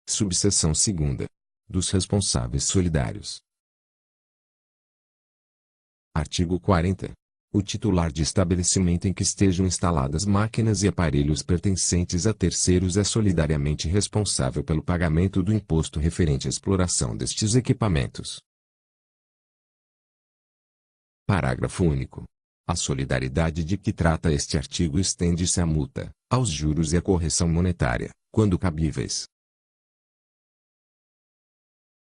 Subseção 2ª. Dos responsáveis solidários. Artigo 40. O titular de estabelecimento em que estejam instaladas máquinas e aparelhos pertencentes a terceiros é solidariamente responsável pelo pagamento do imposto referente à exploração destes equipamentos. Parágrafo único. A solidariedade de que trata este artigo estende-se à multa, aos juros e à correção monetária, quando cabíveis.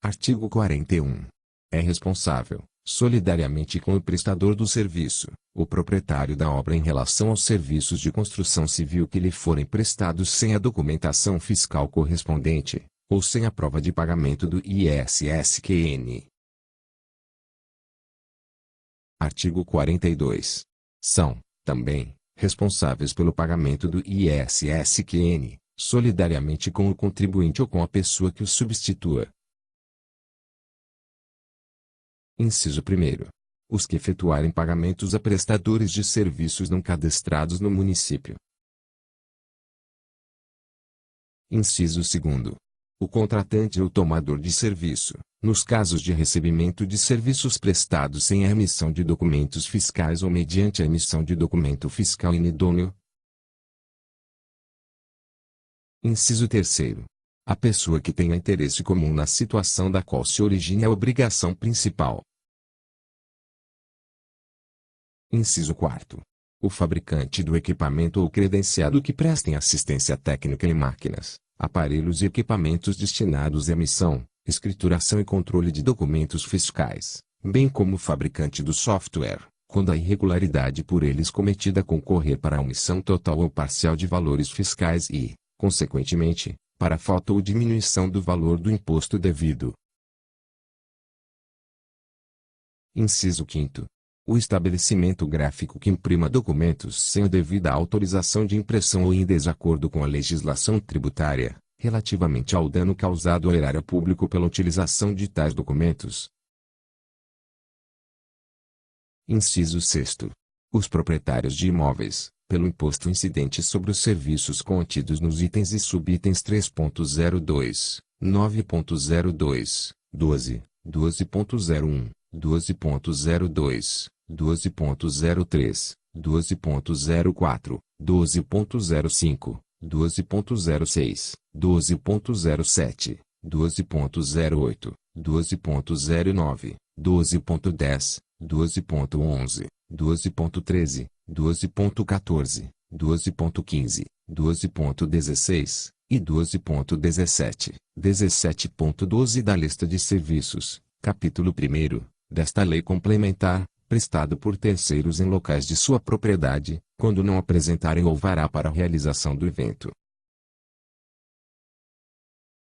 Artigo 41. É responsável, solidariamente com o prestador do serviço, o proprietário da obra em relação aos serviços de construção civil que lhe forem prestados sem a documentação fiscal correspondente, ou sem a prova de pagamento do ISSQN. Artigo 42. São, também, responsáveis pelo pagamento do ISSQN, solidariamente com o contribuinte ou com a pessoa que o substitua. Inciso 1º. Os que efetuarem pagamentos a prestadores de serviços não cadastrados no município. Inciso 2º. O contratante ou tomador de serviço, nos casos de recebimento de serviços prestados sem a emissão de documentos fiscais ou mediante a emissão de documento fiscal inidôneo. Inciso 3º. A pessoa que tenha interesse comum na situação da qual se origine a obrigação principal. Inciso 4º. O fabricante do equipamento ou credenciado que prestem assistência técnica em máquinas, aparelhos e equipamentos destinados à emissão, escrituração e controle de documentos fiscais, bem como o fabricante do software, quando a irregularidade por eles cometida concorrer para a omissão total ou parcial de valores fiscais e, consequentemente, para a falta ou diminuição do valor do imposto devido. Inciso 5º. O estabelecimento gráfico que imprima documentos sem a devida autorização de impressão ou em desacordo com a legislação tributária, relativamente ao dano causado ao erário público pela utilização de tais documentos. Inciso 6º. Os proprietários de imóveis, pelo imposto incidente sobre os serviços contidos nos itens e subitens 3.02, 9.02, 12, 12.01, 12.02, 12.03, 12.04, 12.05, 12.06, 12.07, 12.08, 12.09, 12.10, 12.11, 12.13, 12.14, 12.15, 12.16 e 12.17, 17.12 da lista de serviços, capítulo 1º, desta lei complementar, prestado por terceiros em locais de sua propriedade, quando não apresentarem alvará para a realização do evento.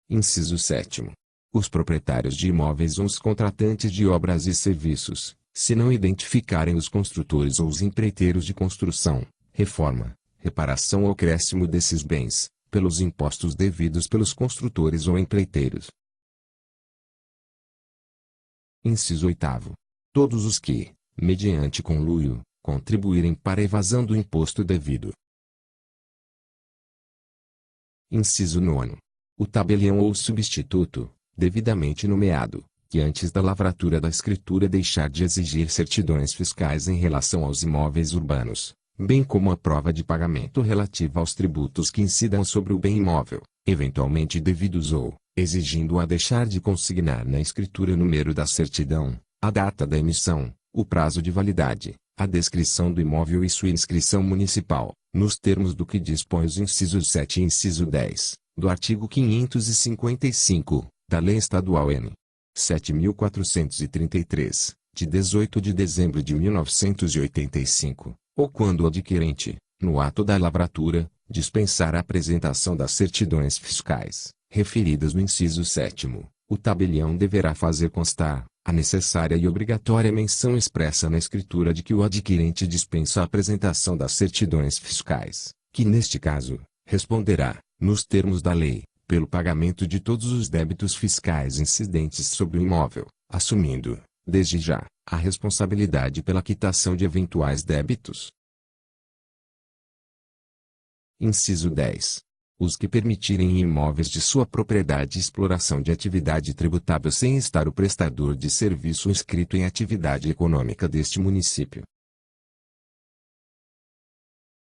Inciso 7º. Os proprietários de imóveis ou os contratantes de obras e serviços, se não identificarem os construtores ou os empreiteiros de construção, reforma, reparação ou acréscimo desses bens, pelos impostos devidos pelos construtores ou empreiteiros. Inciso 8º. Todos os que, mediante conluio, contribuírem para a evasão do imposto devido. Inciso 9º. O tabelião ou substituto, devidamente nomeado, que antes da lavratura da escritura deixar de exigir certidões fiscais em relação aos imóveis urbanos, bem como a prova de pagamento relativa aos tributos que incidam sobre o bem imóvel, eventualmente devidos ou, exigindo a deixar de consignar na escritura o número da certidão, a data da emissão, o prazo de validade, a descrição do imóvel e sua inscrição municipal, nos termos do que dispõe os incisos 7 e inciso 10, do artigo 555, da Lei Estadual N. 7.433, de 18 de dezembro de 1985, ou quando o adquirente, no ato da lavratura, dispensar a apresentação das certidões fiscais, referidas no inciso 7º, o tabelião deverá fazer constar a necessária e obrigatória menção expressa na escritura de que o adquirente dispensa a apresentação das certidões fiscais, que neste caso, responderá, nos termos da lei, pelo pagamento de todos os débitos fiscais incidentes sobre o imóvel, assumindo, desde já, a responsabilidade pela quitação de eventuais débitos. Inciso 10. Os que permitirem em imóveis de sua propriedade exploração de atividade tributável sem estar o prestador de serviço inscrito em atividade econômica deste município.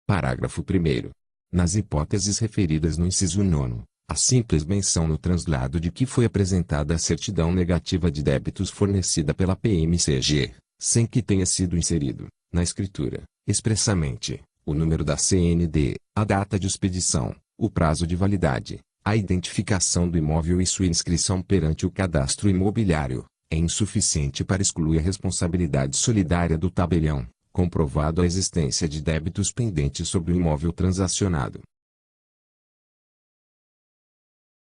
Parágrafo 1º. Nas hipóteses referidas no inciso 9º, a simples menção no translado de que foi apresentada a certidão negativa de débitos fornecida pela PMCG, sem que tenha sido inserido, na escritura, expressamente, o número da CND, a data de expedição, o prazo de validade, a identificação do imóvel e sua inscrição perante o cadastro imobiliário, é insuficiente para excluir a responsabilidade solidária do tabelião, comprovado a existência de débitos pendentes sobre o imóvel transacionado.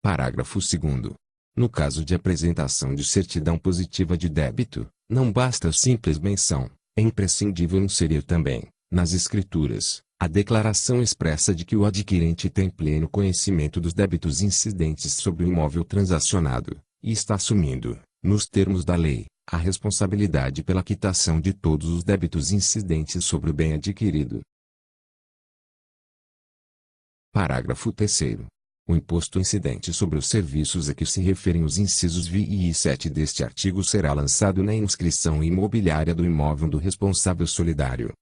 Parágrafo 2º. No caso de apresentação de certidão positiva de débito, não basta a simples menção, é imprescindível inserir também, nas escrituras, a declaração expressa de que o adquirente tem pleno conhecimento dos débitos incidentes sobre o imóvel transacionado, e está assumindo, nos termos da lei, a responsabilidade pela quitação de todos os débitos incidentes sobre o bem adquirido. Parágrafo 3º. O imposto incidente sobre os serviços a que se referem os incisos V e 7 deste artigo será lançado na inscrição imobiliária do imóvel do responsável solidário.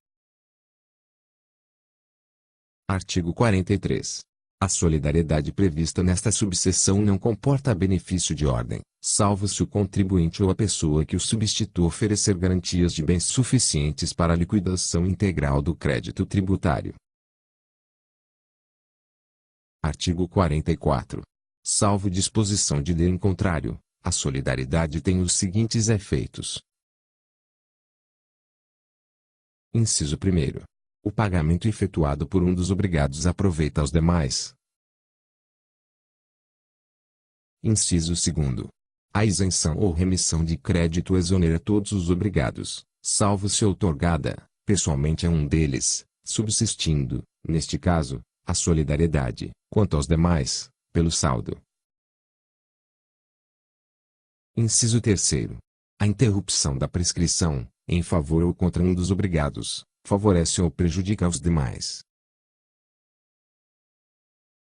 Artigo 43. A solidariedade prevista nesta subseção não comporta benefício de ordem, salvo se o contribuinte ou a pessoa que o substitua oferecer garantias de bens suficientes para a liquidação integral do crédito tributário. Artigo 44. Salvo disposição de lei em contrário, a solidariedade tem os seguintes efeitos. Inciso 1º. O pagamento efetuado por um dos obrigados aproveita aos demais. Inciso 2º. A isenção ou remissão de crédito exonera todos os obrigados, salvo se outorgada, pessoalmente a um deles, subsistindo, neste caso, a solidariedade, quanto aos demais, pelo saldo. Inciso 3º. A interrupção da prescrição, em favor ou contra um dos obrigados, favorece ou prejudica os demais.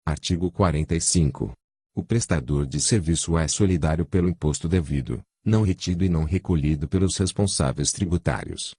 Artigo 45. O prestador de serviço é solidário pelo imposto devido, não retido e não recolhido pelos responsáveis tributários,